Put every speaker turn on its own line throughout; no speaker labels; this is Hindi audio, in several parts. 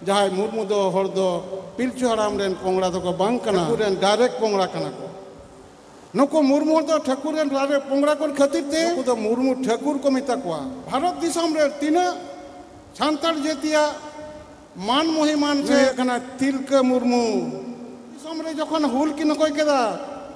जहाँ मुर्मू दो हर दो पिलचु हराम रेन पोंगड़ा दो को बांग कना रेन डायरेक्ट पोंगड़ा कना को नुको मुर्मू दो ठाकुर रेन डायरेक्ट पोंगड़ा को खातिर ते नुको दो मुर्मू ठाकुर को मिता कोआ भारत दिसम रे तीना सांताल जेतिया मान महिमान से कना तिलका मुर्मू दिसम रे जखन हुल की नकोय केदा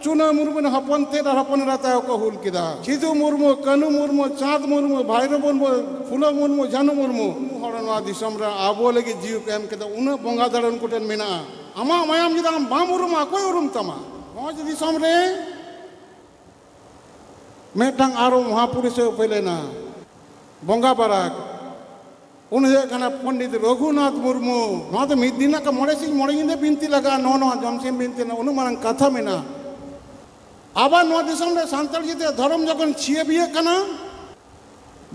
चुना मुर्मू हपन ते हपन राता को हुल किदा सिधु मुर्मू कनु मुर्मू चाँद मुर्मू भाईरो मुर्मू फुलो मुर्मू जानू मुर्मू हरनवा दिसम रे आबो लगी जीव के एम केदा उना बंगा दड़न कुटेन मेना आमा मायाम जिदा बाम उरुम अकोय उरुम तमा मौज दिसम रे मेटांग आरो महापुरुष उपेलेना बंगा बाराक उन्हें कना पंडित रघुनाथ मुर्मू नवा तो मिद दिन का मोड़े सिंह मोड़े इंदे बिनती लगा नो नो जमसिम बिनती ना उन्हें मारंग कथा मेना आबा नवा दिसम रे सांताल जीते धर्म जखन छिए बिए कना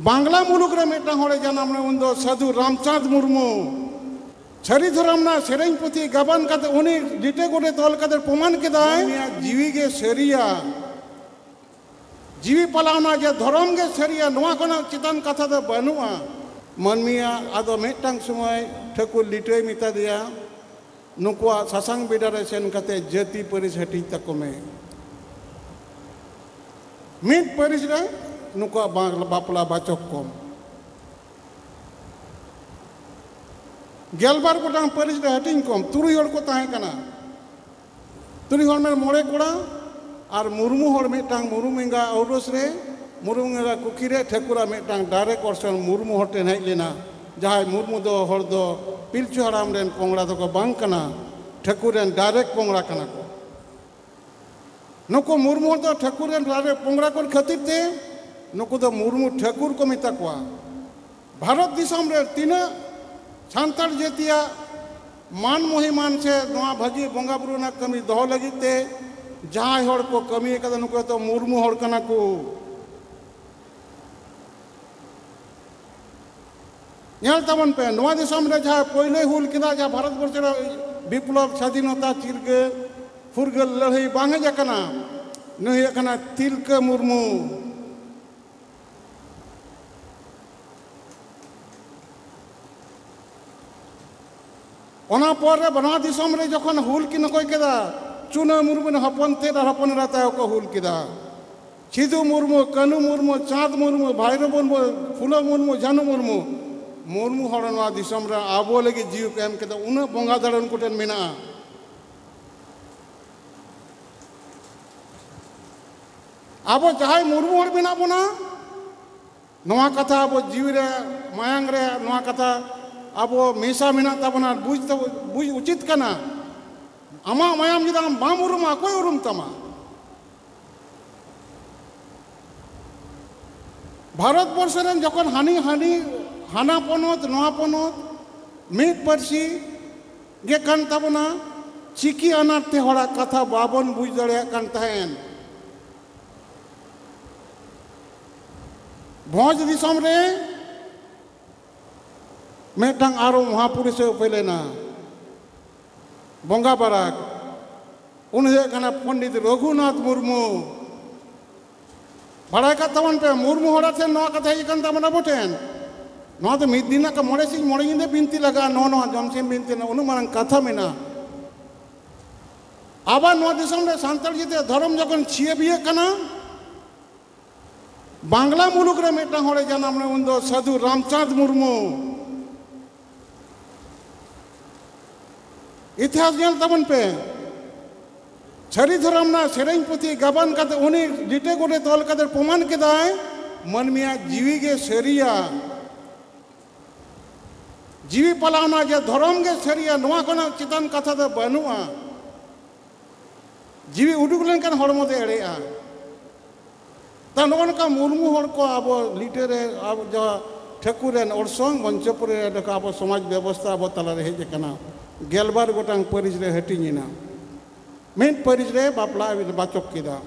बांग्ला मुलुक रे मेटांग होड़े जनाम रे उन दो साधु रामचांद मुर्मू छरी धर्म ना सेरेंग पुथी गाबान काते उन्हें डिटे गोटे तोल काते प्रमाण केदाय जीवी के सेरिया जीवी पलावना जे धर्म के सेरिया नवा कोना चितान कथा दो बनुआ मनमिया आदो मेटांग समय ठाकुर लिटोय मिता दिया नुकुआ सासांग बिडारे सेन काते जाति परिस हटी तको में मिट परिस रे नुकुआ बापला बाचक कम गेलबार गोटांग परिस रे हटिंग कम तुरुई हड़ को ताहे कना तुरुई हड़ में मोड़े कोड़ा और मुर्मू हड़ मेटांग मुरुमेंगा औरस रे मुरुमेंगा कुकीरे ठाकुरा मेटांग डायरेक्ट ऑर्सन मुर्मू हटे हेज लेना जहाँ मुर्मू दो हड़ दो पिलचु हराम रेन पोंगड़ा दो को बांग कना ठाकुर रेन डायरेक्ट पोंगड़ा कना को नुको मुर्मू दो ठाकुर रेन डायरेक्ट पोंगड़ा को खातिर ते नुको दो मुर्मू ठाकुर को मिता कोआ भारत दिसम रे तीना सांताल जेतिया मान महिमान से नवा भागी बंगा बुरु ना कमी दो लगी ते जहाँ हड़ को कमी कदा नुको तो मुर्मू हड़ कना को नेल तबन पे नवा दिसम रे जहाँ पहले हुल किदा जहाँ भारत वर्ष विप्लव स्वाधीनता चिरगे फुरगल लड़ाई बांगे जकना नहीं कना तिलका मुर्मू ओना पर बना दिसम रे जखन हुल की नकोय केदा चुना मुर्मू हपन ते हपन राता को हुल किदा सिधु मुर्मू कनु मुर्मू चाँद मुर्मू भाईरो मुर्मू फुलो मुर्मू जानू मुर्मू मुर्मू हरनवा दिसम रे आबो लगी जीव के एम केदा उना बंगा दड़न कुटेन मेना आबो चाहे मुर्मू हड़ मेना बोना नवा कथा आबो जीव रे मायांग रे नवा कथा आबो मेसा मेना ताबना बुझ तो बुझ उचित कना आमा मायाम जिदा बाम उरुम अकोय उरुम तमा भारत वर्ष रेन जखन हानि हानि हाना पनत नवा पनत मिद पारसी गे कान ताबना चिकी अनाते हड़ा कथा बाबन बुझ दड़े कान तहन भोज दिसम रे मेटांग आरो महापुरुष उपेलेना बंगा बाराक उन्हें कना पंडित रघुनाथ मुर्मू बड़ा का तवन पे मुर्मू हड़ा थे नवा कथा इकन तमना बोटेन नवा तो मिद दिन का मोड़े सिंह मोड़े इंदे बिनती लगा नो नो जमसिम बिनती ना उनु मारंग कथा मेना आबा नवा दिसम रे सांताल जीते धर्म जखन छिए बिए कना बांग्ला मुलुक रे मेटांग होड़े जनाम रे उन दो साधु रामचांद मुर्मू इतिहास नेल तबन पे छरी धर्म ना सेरेंग पुथी गाबान काते उन्हें डिटे गोटे तोल काते प्रमाण केदाय मनमिया जीवी के सेरिया जीवी पलावना जे धर्म के सेरिया नवा कोना चितान कथा दो बनुआ जीवी उडुक लेनकान हड़मो दे एड़ेआ ता नोन का मुर्मू हड़ को अब लिटे रे अब जो ठाकुर रेन ओरसंग मंचपुर रे देखा अब समाज व्यवस्था अब तला रे हेज कना गेलबार गोटांग परिस रे हटिना मिट परिस रे बापला बाचक किदा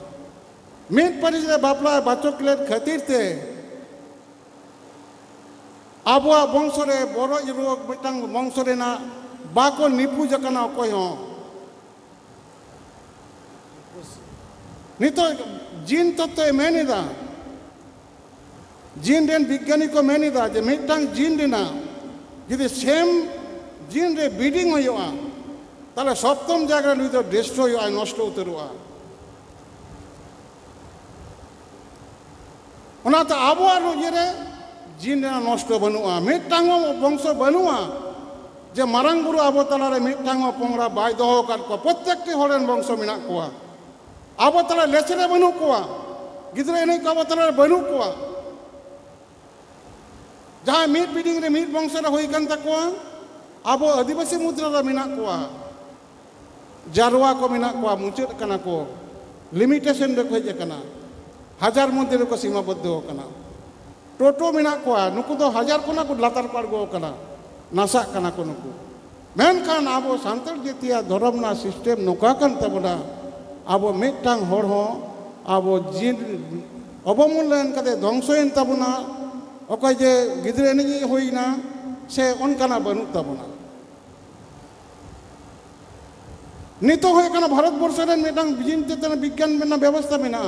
मिट परिस रे बापला बाचक ले खातिर ते आबुआ वंश रे बड़ रोग मिटांग वंश रे ना बाको निपुज कना कोय हो नितो जीन तत्व मेनिदा जीन रेन विज्ञानी को मेनिदा जे मिटांग जीन रेना जदि सेम जीन रे बीडिंग होयोआ ताले सप्तम जगह नुई तो डिस्ट्रॉय होयोआ नष्ट उतरोआ ओनाते आबोआर रुजिरे जीन रे नष्ट बनुआ मिदटांग वंश बनुआ जे मारांग बुरु आबो तालारे मिदटांग पोंगरा बाय दोहो काद को प्रत्येकटी हरेन वंश मेना कोआ आबो ताला लेचरे बनु कोआ गिद्रे एने को आबो तालारे बनु कोआ जहाँ मिद बीडिंग रे मिद वंश रे होई कान ताकोआ आबो आदिवासी मुद्रा रे मेना कोआ जारवा को मेना कोआ मुचाद काना को लिमिटेशन रे खोज काना हजार मध्य रे को सीमाबद्ध हो काना टोटो मेना कोआ नुकु दो हजार कोना को लातार पाड़गो काना नासा काना को नुकु मेनखान आबो सांताल जातिया धर्मना सिस्टम नोका कान तबना आबो मिदटांग हर हो आबो जीन अवमूल्यन कते ध्वंसयन तबना अकय जे गिद्रे नि होइना से अनकाना बनु तबना नितो होय काना भारत वर्ष रे मिदटांग जीन चेतना विज्ञान मेना व्यवस्था मेना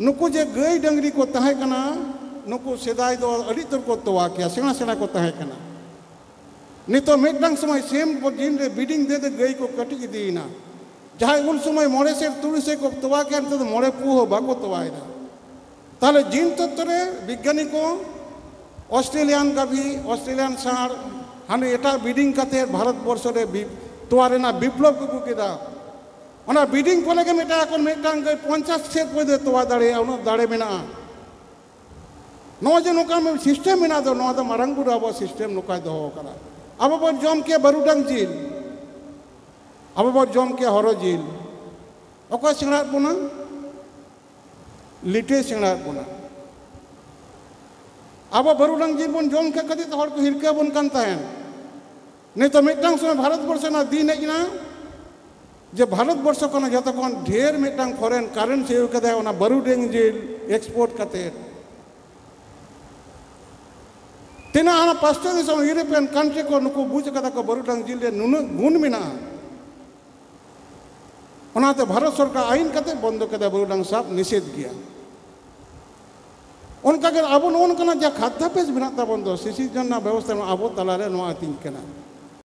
नुकु जे गई डंगरी को तहे काना नुकु सेदाय दो अड़ी तर को तोवा किया सेना सेना को तहे काना नितो मिदटांग समय सेम जीन रे बीडिंग दे दे गई को कटी दीना जहां उन समय मोड़े से तुड़ी से को तोवा के तो मोड़े पू हो बाको तोवाइना ताले जीन तत्व रे वैज्ञानिको ऑस्ट्रेलियन का भी ऑस्ट्रेलियन सार हाने एटा बीडिंग काते भारत वर्ष रे तोवारेना विप्लव को केदा ओना बीडिंग को लगे मेटा कोन मिदटांग 50 से पदे तोवा दाड़े उन दाड़े मेना नो जे नोका में सिस्टम मेना दो नो द मारांग बुरा अब सिस्टम नोका दो करा अब बर जम के बरुडांग जिल अब बर जम के हरो जिल ओका सिंगड़ा पुना लिटे सिंगड़ा पुना अब बरुडांग जिल बन जम के कदी तो हर को हिरके बन कान ताहेन नहीं तो मिदटांग समय भारत वर्ष ना दिन हेजना जे भारत वर्ष को जत को ढेर मिदटांग फॉरेन करेंसी कदे ओना बरुडांग जिल एक्सपोर्ट कते तेना आना पास्टर दिसम यूरोपियन कंट्री को नुको बुझ कदा को बरुडांग जिल रे नुन गुण मेना ओनाते भारत सरकार आईन कते बंद कदे बरुडांग साब निषेध किया उनका के आबो नोन कना जा खाद्याभ्यास बिना ता बंद सिसी जन व्यवस्था आबो तलारे नो आतिन कना